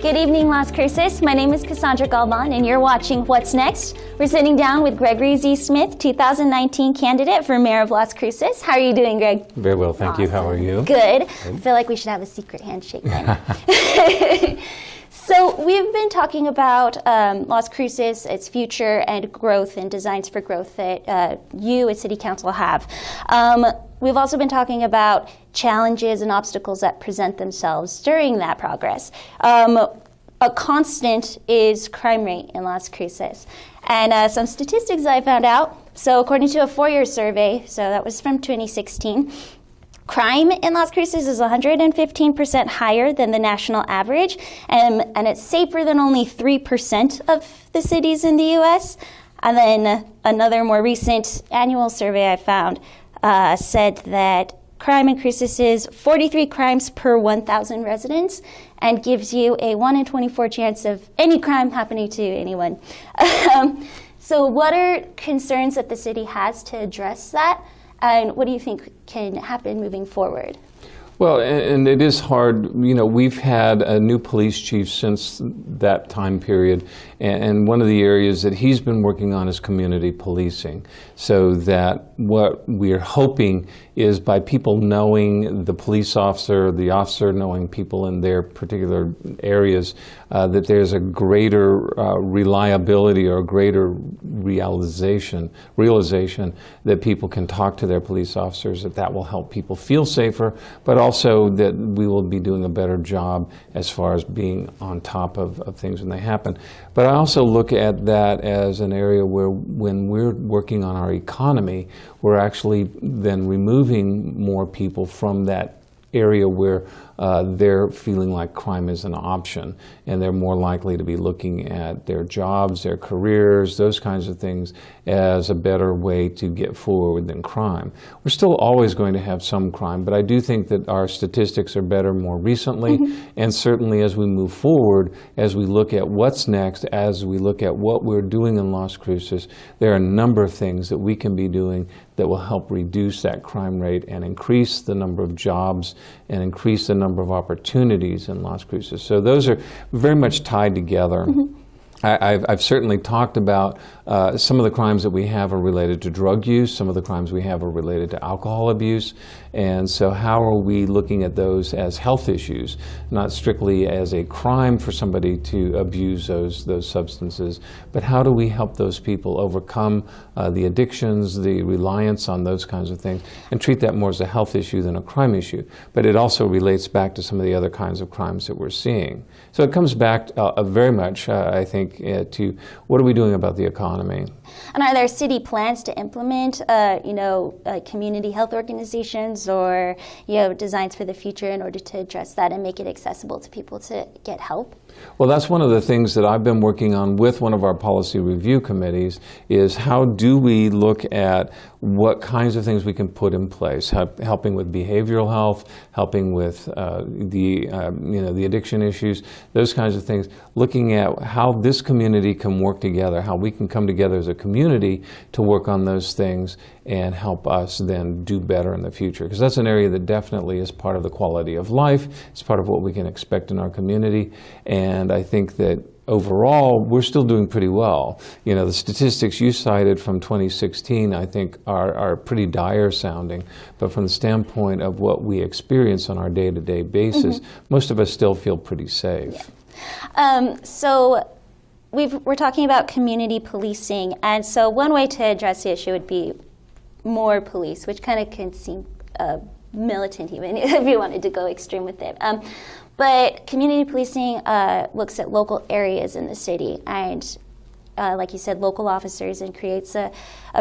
Good evening, Las Cruces. My name is Cassandra Galvan, and you're watching What's Next. We're sitting down with Gregory Z. Smith, 2019 candidate for Mayor of Las Cruces. How are you doing, Greg? Very well, thank you. How are you? Good. I feel like we should have a secret handshake then. So we've been talking about Las Cruces, its future and growth and designs for growth that you as City Council have. We've also been talking about challenges and obstacles that present themselves during that progress. A constant is crime rate in Las Cruces. And some statistics I found out. So according to a 4-year survey, so that was from 2016, crime in Las Cruces is 115% higher than the national average, and it's safer than only 3% of the cities in the U.S. And then another more recent annual survey I found said that crime in Cruces is 43 crimes per 1,000 residents and gives you a 1 in 24 chance of any crime happening to anyone. So what are concerns that the city has to address that? And what do you think can happen moving forward? Well, and it is hard. You know, we've had a new police chief since that time period, and one of the areas that he's been working on is community policing, so that what we're hoping is by people knowing the police officer, the officer knowing people in their particular areas, that there's a greater reliability or a greater realization that people can talk to their police officers, that will help people feel safer, but also that we will be doing a better job as far as being on top of things when they happen. But I also look at that as an area where when we're working on our economy, we're actually then removing more people from that area where they're feeling like crime is an option, and they're more likely to be looking at their jobs, their careers, those kinds of things as a better way to get forward than crime. We're still always going to have some crime, but I do think that our statistics are better more recently, and certainly as we move forward, as we look at what's next, as we look at what we're doing in Las Cruces, there are a number of things that we can be doing that will help reduce that crime rate and increase the number of jobs and increase the number of opportunities in Las Cruces. So those are very much tied together. I've certainly talked about some of the crimes that we have are related to drug use, some of the crimes we have are related to alcohol abuse, and so how are we looking at those as health issues, not strictly as a crime for somebody to abuse those substances, but how do we help those people overcome the addictions, the reliance on those kinds of things, and treat that more as a health issue than a crime issue. But it also relates back to some of the other kinds of crimes that we're seeing. So it comes back very much, I think, to what are we doing about the economy? And are there city plans to implement, community health organizations or, designs for the future in order to address that and make it accessible to people to get help? Well, that's one of the things that I've been working on with one of our policy review committees is how do we look at what kinds of things we can put in place, helping with behavioral health, helping with the addiction issues, those kinds of things, looking at how this community can work together, how we can come together as a community to work on those things and help us then do better in the future. Because that's an area that definitely is part of the quality of life, it's part of what we can expect in our community, and I think that overall, we're still doing pretty well. You know, the statistics you cited from 2016, I think, are pretty dire sounding, but from the standpoint of what we experience on our day-to-day basis, most of us still feel pretty safe. Yeah. So we're talking about community policing, and so one way to address the issue would be more police, which kind of can seem militant even if you wanted to go extreme with it. But community policing looks at local areas in the city and, like you said, local officers, and creates a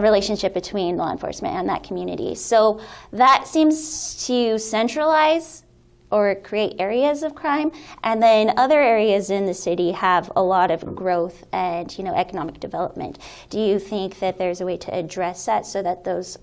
relationship between law enforcement and that community. So that seems to centralize or create areas of crime, and then other areas in the city have a lot of growth and economic development. Do you think that there's a way to address that so that those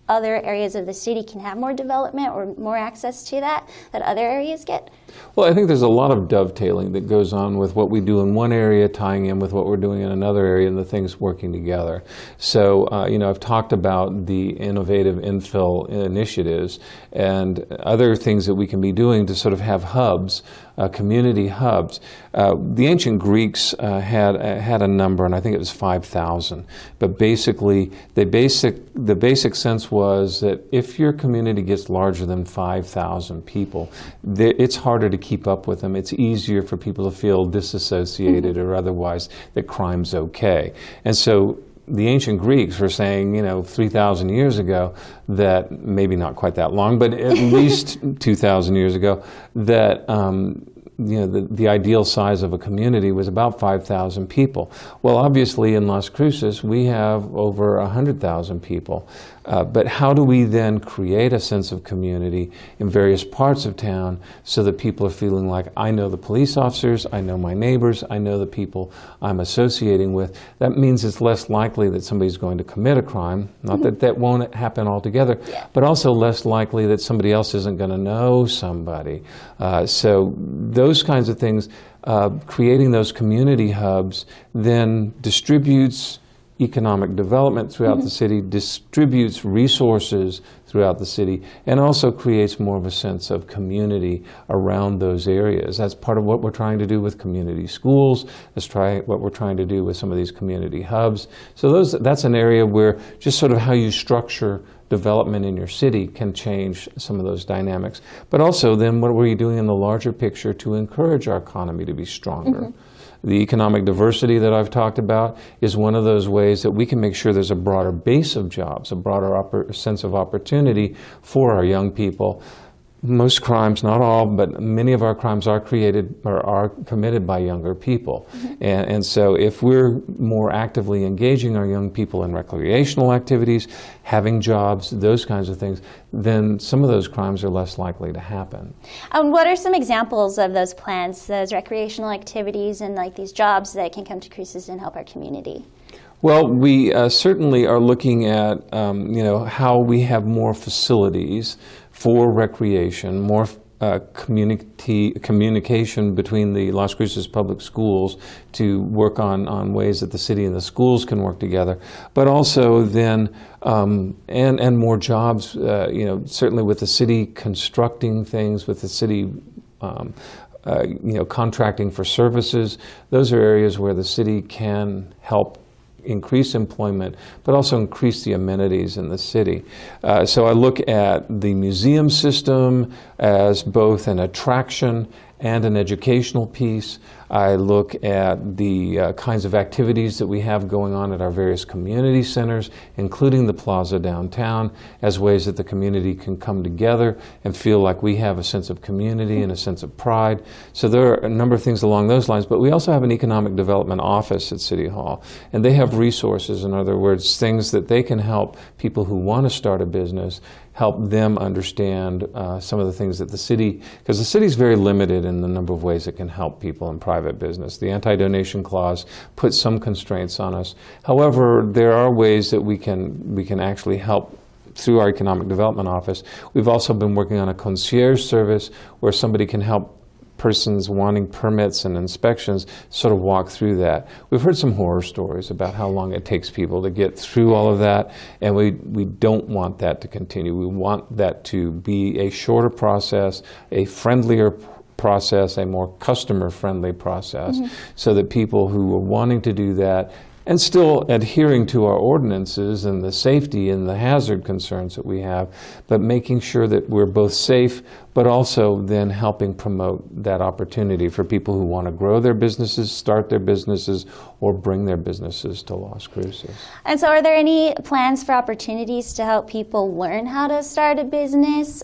other areas of the city can have more development or more access to that other areas get? Well, I think there's a lot of dovetailing that goes on with what we do in one area tying in with what we're doing in another area and the things working together. So, I've talked about the innovative infill initiatives and other things that we can be doing to sort of have hubs community hubs. The ancient Greeks had a number, and I think it was 5,000. But basically, the basic sense was that if your community gets larger than 5,000 people, it's harder to keep up with them. It's easier for people to feel disassociated or otherwise that crime's okay. And so the ancient Greeks were saying, 3,000 years ago, that maybe not quite that long, but at least 2,000 years ago, that the ideal size of a community was about 5,000 people. Well, obviously in Las Cruces we have over 100,000 people. But how do we then create a sense of community in various parts of town so that people are feeling like, I know the police officers, I know my neighbors, I know the people I'm associating with? That means it's less likely that somebody's going to commit a crime. Not that that won't happen altogether, but also less likely that somebody else isn't going to know somebody. So those kinds of things, creating those community hubs then distributes economic development throughout the city, distributes resources throughout the city, and also creates more of a sense of community around those areas. That's part of what we're trying to do with community schools. That's what we're trying to do with some of these community hubs. So that's an area where just sort of how you structure development in your city can change some of those dynamics. But also then what were you doing in the larger picture to encourage our economy to be stronger? The economic diversity that I've talked about is one of those ways that we can make sure there's a broader base of jobs, a broader sense of opportunity for our young people. Most crimes, not all, but many of our crimes are committed by younger people. And so if we're more actively engaging our young people in recreational activities, having jobs, those kinds of things, then some of those crimes are less likely to happen. What are some examples of those plans, those recreational activities and like these jobs that can come to Cruces and help our community? Well, we certainly are looking at how we have more facilities for recreation, more communication between the Las Cruces public schools to work on ways that the city and the schools can work together, but also then and more jobs. Certainly with the city constructing things, with the city contracting for services. Those are areas where the city can help increase employment, but also increase the amenities in the city. So I look at the museum system as both an attraction and an educational piece. I look at the kinds of activities that we have going on at our various community centers, including the plaza downtown, as ways that the community can come together and feel like we have a sense of community and a sense of pride. So there are a number of things along those lines, but we also have an economic development office at City Hall, and they have resources, in other words, things that they can help people who want to start a business, help them understand some of the things that the city, because the city is very limited in the number of ways it can help people in private business. The anti-donation clause puts some constraints on us. However, there are ways that we can actually help through our economic development office. We've also been working on a concierge service where somebody can help persons wanting permits and inspections sort of walk through that. We've heard some horror stories about how long it takes people to get through all of that, and we don't want that to continue. We want that to be a shorter process, a friendlier process, a more customer-friendly process, so that people who are wanting to do that and still adhering to our ordinances and the safety and the hazard concerns that we have, but making sure that we're both safe, but also then helping promote that opportunity for people who want to grow their businesses, start their businesses, or bring their businesses to Las Cruces. And so are there any plans for opportunities to help people learn how to start a business?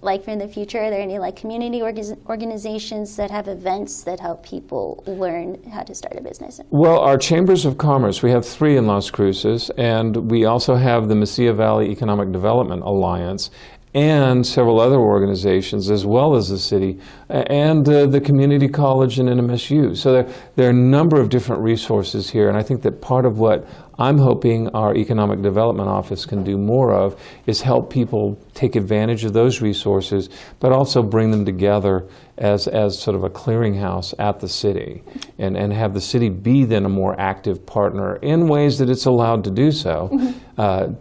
Like for in the future, are there any like community organizations that have events that help people learn how to start a business? Well, our chambers of commerce, we have 3 in Las Cruces, and we also have the Mesilla Valley Economic Development Alliance and several other organizations, as well as the city, and the community college and NMSU. So there are a number of different resources here, and I think that part of what I'm hoping our Economic Development Office can do more of is help people take advantage of those resources, but also bring them together as sort of a clearinghouse at the city, and have the city be then a more active partner in ways that it's allowed to do so,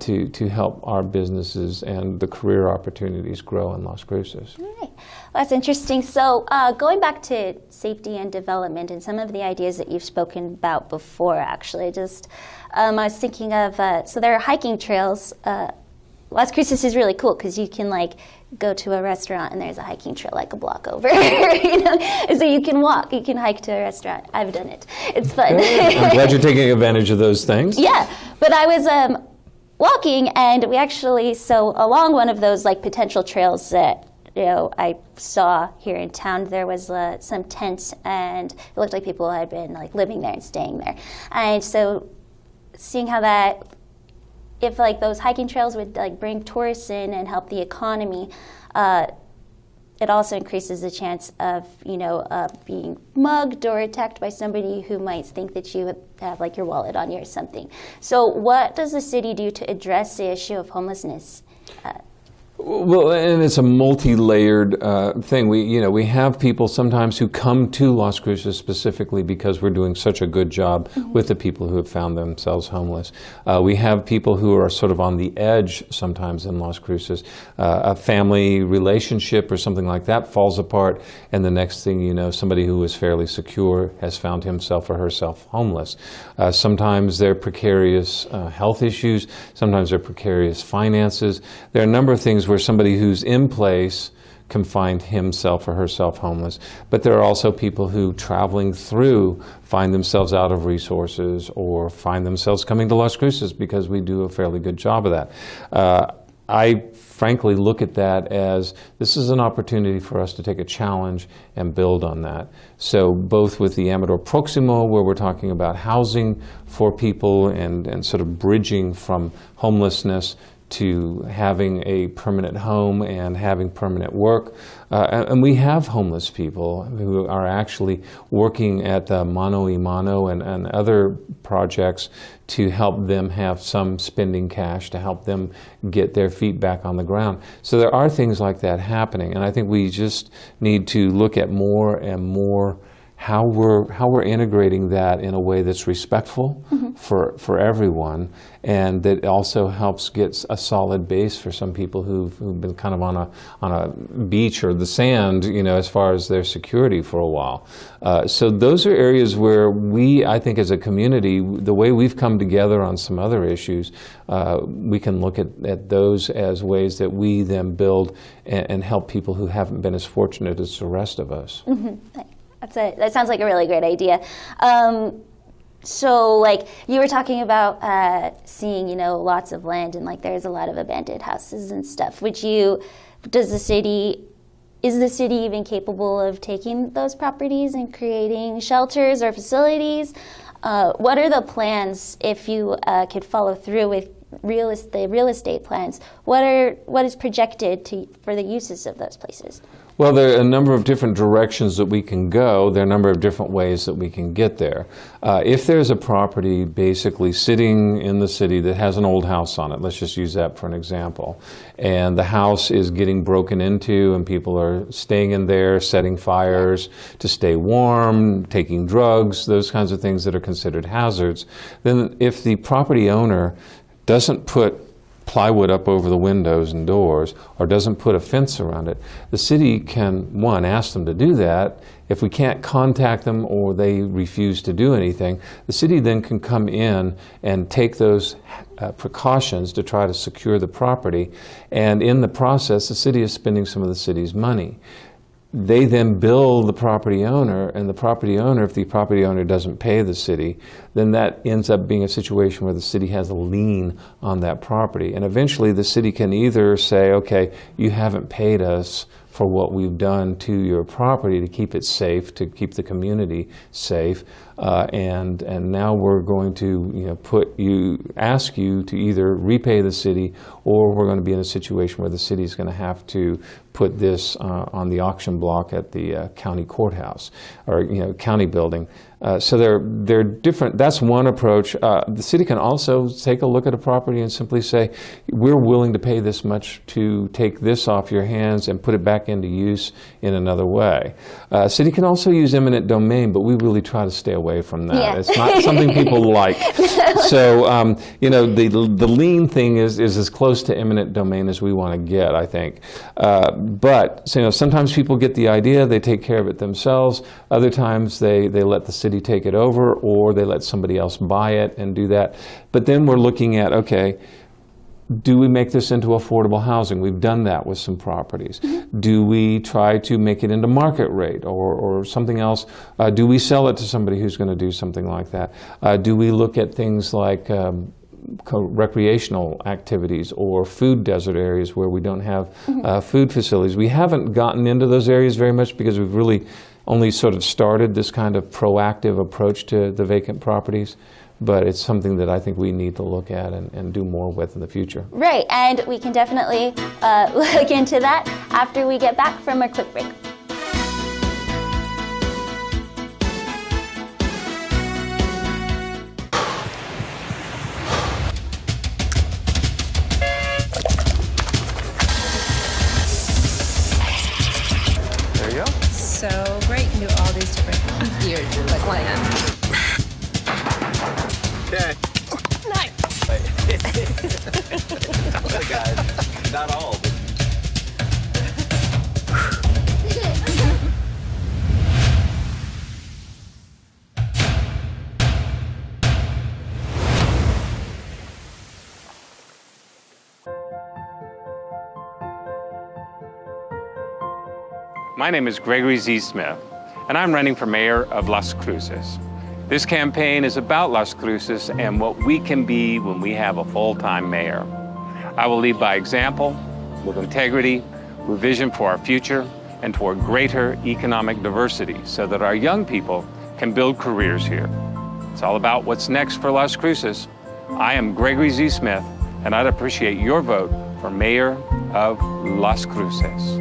to help our businesses and the career opportunities grow in Las Cruces. All right. Well, that's interesting. So going back to safety and development and some of the ideas that you've spoken about before, actually, I was thinking of, so there are hiking trails. Las Cruces is really cool because you can go to a restaurant and there's a hiking trail like a block over, so you can walk, you can hike to a restaurant. I've done it. It's fun. I'm glad you're taking advantage of those things. Yeah, but I was walking, and we actually, so along one of those potential trails that I saw here in town, there was some tents, and it looked like people had been living there and staying there. And so seeing how that, if those hiking trails would bring tourists in and help the economy, it also increases the chance of being mugged or attacked by somebody who might think that you have your wallet on you or something. So what does the city do to address the issue of homelessness? Well, and it's a multi-layered thing. We have people sometimes who come to Las Cruces specifically because we're doing such a good job with the people who have found themselves homeless. We have people who are sort of on the edge sometimes in Las Cruces. A family relationship or something like that falls apart, and the next thing you know, somebody who was fairly secure has found himself or herself homeless. Sometimes they're precarious health issues. Sometimes they're precarious finances. There are a number of things where somebody who's in place can find himself or herself homeless. But there are also people who, traveling through, find themselves out of resources or find themselves coming to Las Cruces because we do a fairly good job of that. I frankly look at that as this is an opportunity for us to take a challenge and build on that. So both with the Amador Proximo, where we're talking about housing for people and sort of bridging from homelessness to having a permanent home and having permanent work. And we have homeless people who are actually working at Mano y Mano and other projects to help them have some spending cash to help them get their feet back on the ground. So there are things like that happening, and I think we just need to look at more and more how we're integrating that in a way that's respectful for everyone, and that also helps get a solid base for some people who've been kind of on a beach or the sand, as far as their security for a while. So those are areas where I think as a community, the way we've come together on some other issues, we can look at those as ways that we then build and help people who haven't been as fortunate as the rest of us. That sounds like a really great idea. So, you were talking about seeing, lots of land and there's a lot of abandoned houses and stuff. Is the city even capable of taking those properties and creating shelters or facilities? What are the plans if you could follow through with the real estate plans? What is projected for the uses of those places? Well, there are a number of different directions that we can go. There are a number of different ways that we can get there. If there's a property basically sitting in the city that has an old house on it, let's just use that for an example, and the house is getting broken into and people are staying in there, setting fires to stay warm, taking drugs, those kinds of things that are considered hazards, then if the property owner doesn't put plywood up over the windows and doors or doesn't put a fence around it, the city can, one, ask them to do that. If we can't contact them or they refuse to do anything, the city then can come in and take those precautions to try to secure the property. And in the process, the city is spending some of the city's money. They then bill the property owner, and the property owner, if the property owner doesn't pay the city, then that ends up being a situation where the city has a lien on that property. And eventually the city can either say, okay, you haven't paid us for what we've done to your property to keep it safe, to keep the community safe, and now we're going to ask you to either repay the city, or we're going to be in a situation where the city is going to have to put this on the auction block at the county courthouse, or county building. So they're different. That's one approach. The city can also take a look at a property and simply say, we're willing to pay this much to take this off your hands and put it back into use in another way. City can also use eminent domain, but we really try to stay away from that. Yeah. It's not something people like. So the lien thing is as close to eminent domain as we want to get, I think. But sometimes people get the idea, they take care of it themselves. Other times they let the city take it over, or they let somebody else buy it and do that. But then we're looking at, okay, do we make this into affordable housing? We've done that with some properties. Mm-hmm. Do we try to make it into market rate or something else? Do we sell it to somebody who's going to do something like that? Do we look at things like recreational activities or food desert areas where we don't have food facilities? We haven't gotten into those areas very much because we've really only sort of started this kind of proactive approach to the vacant properties, but it's something that I think we need to look at and do more with in the future. Right, and we can definitely look into that after we get back from a quick break. So great, you can do all these different gears like land. Okay. Nice. Guys, not all. My name is Gregory Z. Smith, and I'm running for mayor of Las Cruces. This campaign is about Las Cruces and what we can be when we have a full-time mayor. I will lead by example, with integrity, with vision for our future, and toward greater economic diversity so that our young people can build careers here. It's all about what's next for Las Cruces. I am Gregory Z. Smith, and I'd appreciate your vote for mayor of Las Cruces.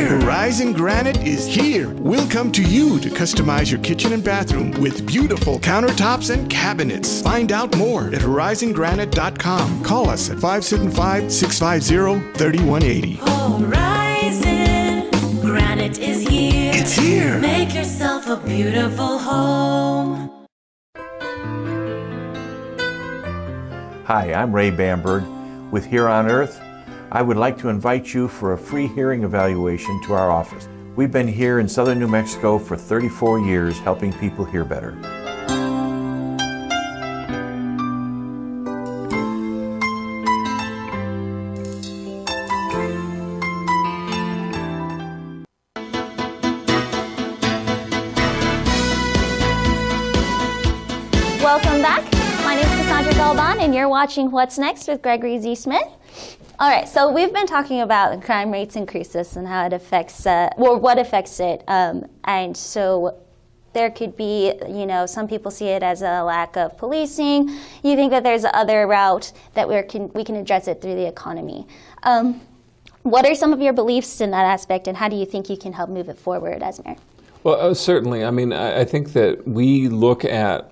Horizon Granite is here. We'll come to you to customize your kitchen and bathroom with beautiful countertops and cabinets. Find out more at horizongranite.com. Call us at 575-650-3180. Horizon Granite is here. It's here. Make yourself a beautiful home. Hi, I'm Ray Bamberg with Here on Earth. I would like to invite you for a free hearing evaluation to our office. We've been here in southern New Mexico for 34 years helping people hear better. Welcome back. My name is Cassandra Galban, and you're watching What's Next with Gregory Z. Smith. All right, so we've been talking about the crime rates in Cruces and how it affects, what affects it. And so there could be, some people see it as a lack of policing. You think that there's another route that we can address it through the economy. What are some of your beliefs in that aspect, and how do you think you can help move it forward as mayor? Well, certainly. I mean, I think that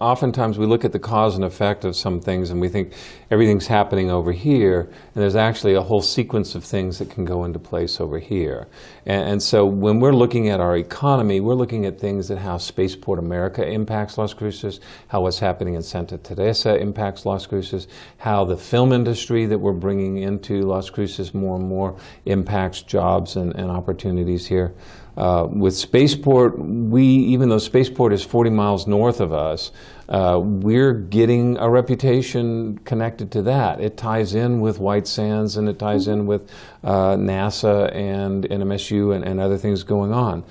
oftentimes we look at the cause and effect of some things and we think everything's happening over here, and there's actually a whole sequence of things that can go into place over here. And so when we're looking at our economy, we're looking at things that how Spaceport America impacts Las Cruces, how what's happening in Santa Teresa impacts Las Cruces, how the film industry that we're bringing into Las Cruces more and more impacts jobs and opportunities here. With Spaceport, even though Spaceport is 40 miles north of us, we're getting a reputation connected to that. It ties in with White Sands, and it ties in with NASA and NMSU and other things going on.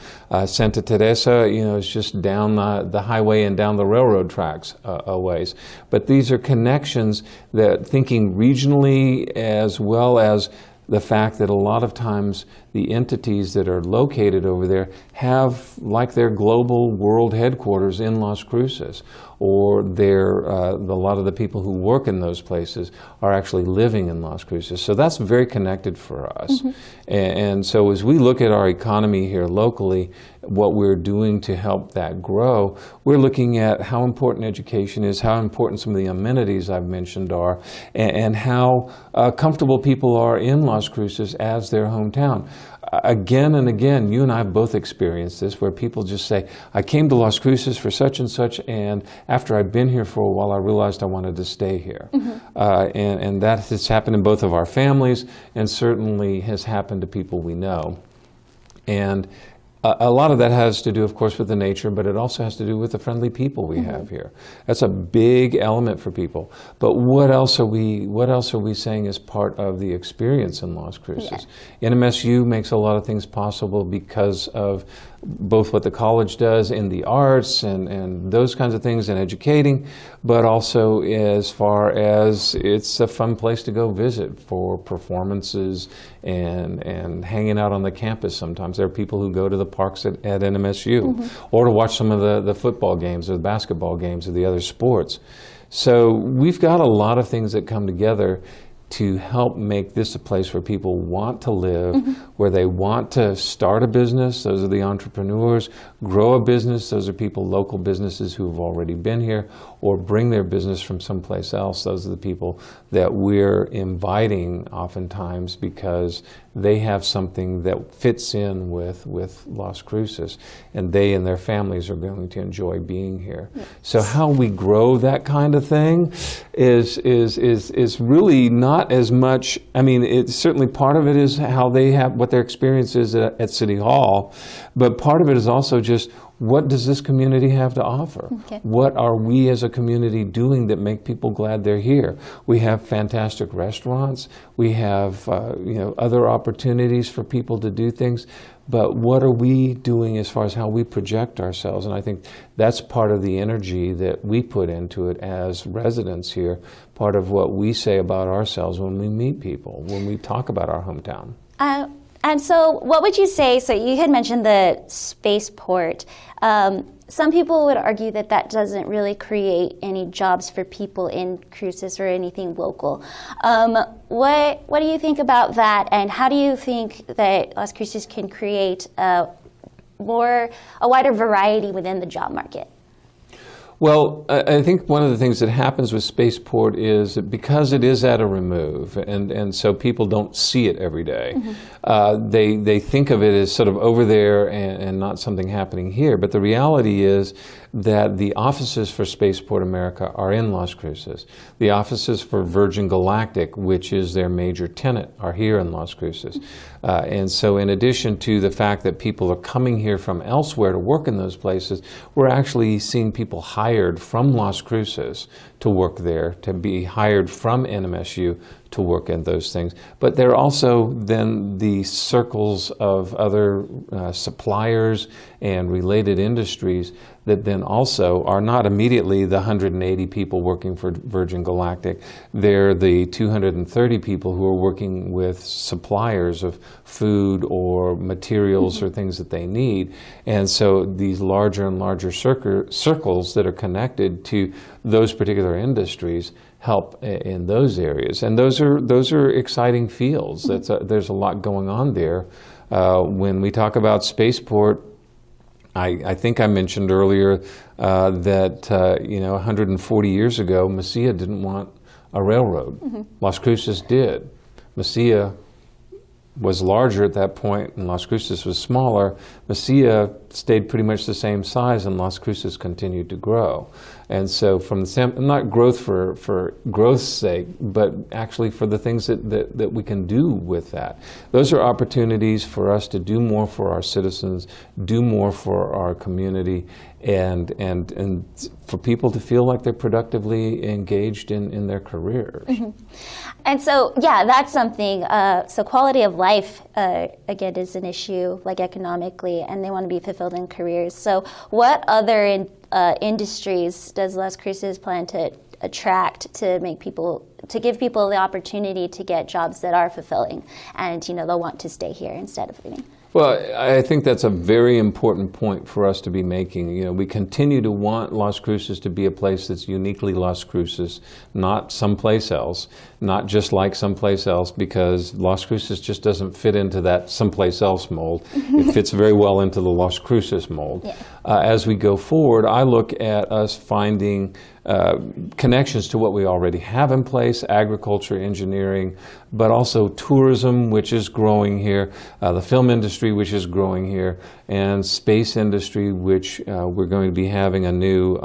Santa Teresa, is just down the highway and down the railroad tracks a ways. But these are connections that, thinking regionally as well as the fact that a lot of times the entities that are located over there have like their global world headquarters in Las Cruces, or a lot of the people who work in those places are actually living in Las Cruces. So that's very connected for us. And so as we look at our economy here locally, what we're doing to help that grow, we're looking at how important education is, how important some of the amenities I've mentioned are, and how comfortable people are in Las Cruces as their hometown. Again and again, you and I have both experienced this, where people just say, I came to Las Cruces for such and such, and after I've been here for a while, I realized I wanted to stay here. And that has happened in both of our families, and certainly has happened to people we know. And a lot of that has to do, of course, with the nature, but it also has to do with the friendly people we have here. That's a big element for people. But what else are we saying is part of the experience in Las Cruces? NMSU makes a lot of things possible because of both what the college does in the arts and those kinds of things and educating, but also as far as it's a fun place to go visit for performances and hanging out on the campus sometimes. There are people who go to the parks at NMSU or to watch some of the football games or the basketball games or the other sports. So we've got a lot of things that come together to help make this a place where people want to live, where they want to start a business. Those are the entrepreneurs. Grow a business. Those are people, local businesses who have already been here, or bring their business from someplace else. Those are the people that we're inviting oftentimes because they have something that fits in with Las Cruces, and they and their families are going to enjoy being here. So how we grow that kind of thing is really not as much. I mean, it's certainly part of it is how they have, what their experience is at City Hall, but part of it is also just, what does this community have to offer? What are we as a community doing that make people glad they're here? We have fantastic restaurants. We have other opportunities for people to do things. But what are we doing as far as how we project ourselves? And I think that's part of the energy that we put into it as residents here, part of what we say about ourselves when we meet people, when we talk about our hometown. And so what would you say, so you had mentioned the spaceport. Some people would argue that that doesn't really create any jobs for people in Cruces or anything local. What do you think about that, and how do you think that Las Cruces can create a wider variety within the job market? Well, I think one of the things that happens with Spaceport is that because it is at a remove, and so people don't see it every day, they think of it as sort of over there and not something happening here. But the reality is that the offices for Spaceport America are in Las Cruces. The offices for Virgin Galactic, which is their major tenant, are here in Las Cruces. And so in addition to the fact that people are coming here from elsewhere to work in those places, we're actually seeing people hired from Las Cruces to work there, to be hired from NMSU to work in those things. But there are also then the circles of other suppliers and related industries that then also are not immediately the 180 people working for Virgin Galactic. They're the 230 people who are working with suppliers of food or materials or things that they need. And so these larger and larger circles that are connected to those particular industries help in those areas. And those are exciting fields. There's a lot going on there. When we talk about Spaceport, I think I mentioned earlier that 140 years ago, Mesilla didn't want a railroad. Las Cruces did. Mesilla was larger at that point, and Las Cruces was smaller. Mesilla stayed pretty much the same size, and Las Cruces continued to grow. And so from the not growth for growth's sake, but actually for the things that we can do with that. Those are opportunities for us to do more for our citizens, do more for our community, and for people to feel like they're productively engaged in their careers. And so, yeah, that's something. So quality of life, again, is an issue, like economically, and they want to be fulfilled in careers. So what other industries does Las Cruces plan to attract, to make people, to give people the opportunity to get jobs that are fulfilling, and they'll want to stay here instead of leaving. Well, I think that's a very important point for us to be making. We continue to want Las Cruces to be a place that's uniquely Las Cruces, not someplace else, not just like someplace else, because Las Cruces just doesn't fit into that someplace else mold. It fits very well into the Las Cruces mold. Yeah. As we go forward, I look at us finding connections to what we already have in place, agriculture, engineering, but also tourism, which is growing here, the film industry, which is growing here, and space industry, which we're going to be having a new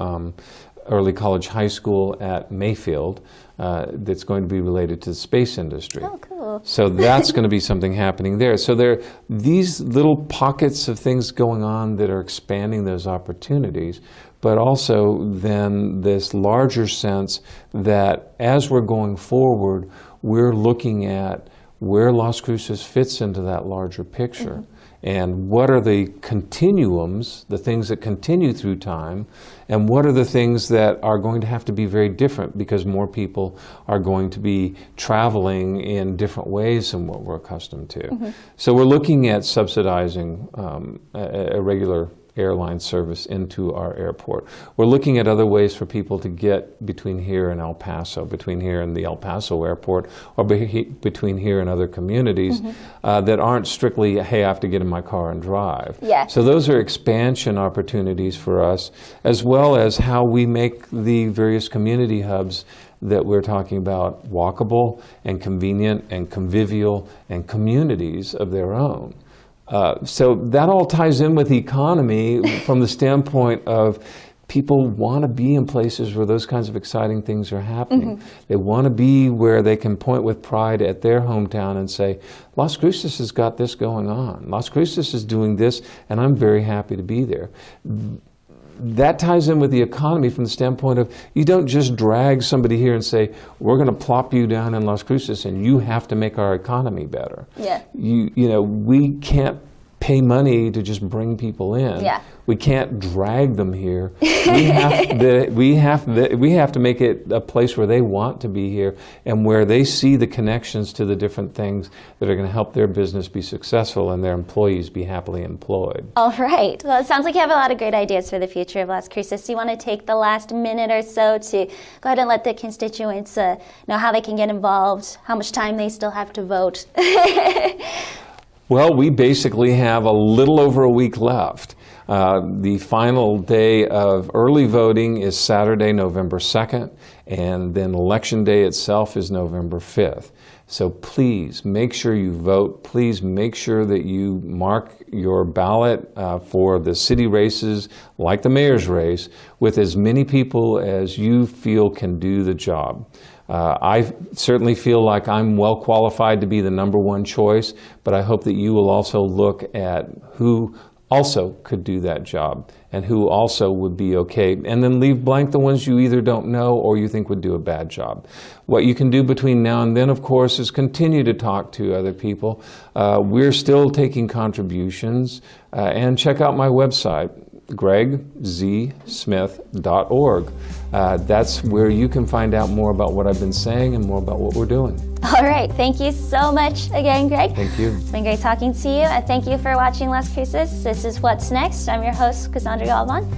early college high school at Mayfield that's going to be related to the space industry. Oh, cool. So that's going to be something happening there. So there are these little pockets of things going on that are expanding those opportunities, but also then this larger sense that as we're going forward, we're looking at where Las Cruces fits into that larger picture. And what are the continuums, the things that continue through time, and what are the things that are going to have to be very different because more people are going to be traveling in different ways than what we're accustomed to. So we're looking at subsidizing a regular airline service into our airport. We're looking at other ways for people to get between here and El Paso, between here and the El Paso airport, or between here and other communities that aren't strictly, hey, I have to get in my car and drive. Yeah. So those are expansion opportunities for us, as well as how we make the various community hubs that we're talking about walkable and convenient and convivial and communities of their own. So that all ties in with the economy from the standpoint of people want to be in places where those kinds of exciting things are happening. They want to be where they can point with pride at their hometown and say, Las Cruces has got this going on. Las Cruces is doing this, and I'm very happy to be there. That ties in with the economy from the standpoint of you don't just drag somebody here and say, we're going to plop you down in Las Cruces and you have to make our economy better. Yeah. You know, we can't pay money to just bring people in. Yeah. We can't drag them here. We have to make it a place where they want to be here and where they see the connections to the different things that are going to help their business be successful and their employees be happily employed. All right. Well, it sounds like you have a lot of great ideas for the future of Las Cruces. Do you want to take the last minute or so to go ahead and let the constituents know how they can get involved, how much time they still have to vote? Well, we basically have a little over a week left. The final day of early voting is Saturday, November 2nd, and then Election Day itself is November 5th. So please make sure you vote. Please make sure that you mark your ballot for the city races, like the mayor's race, with as many people as you feel can do the job. I certainly feel like I'm well qualified to be the #1 choice, but I hope that you will also look at who also could do that job and who also would be okay, and then leave blank the ones you either don't know or you think would do a bad job. What you can do between now and then, of course, is continue to talk to other people. We're still taking contributions, and check out my website, gregzsmith.org. That's where you can find out more about what I've been saying and more about what we're doing. All right. Thank you so much again, Greg. Thank you. It's been great talking to you. And thank you for watching Las Cruces. This is What's Next. I'm your host, Cassandra Galvan.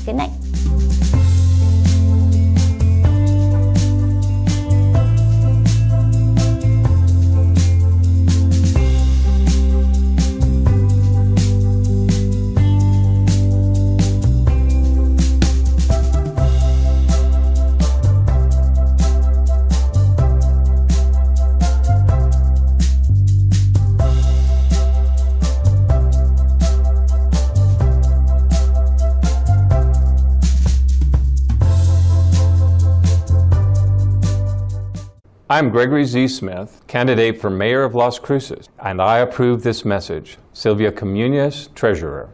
Good night. I'm Gregory Z. Smith, candidate for mayor of Las Cruces, and I approve this message. Sylvia Comunez, Treasurer.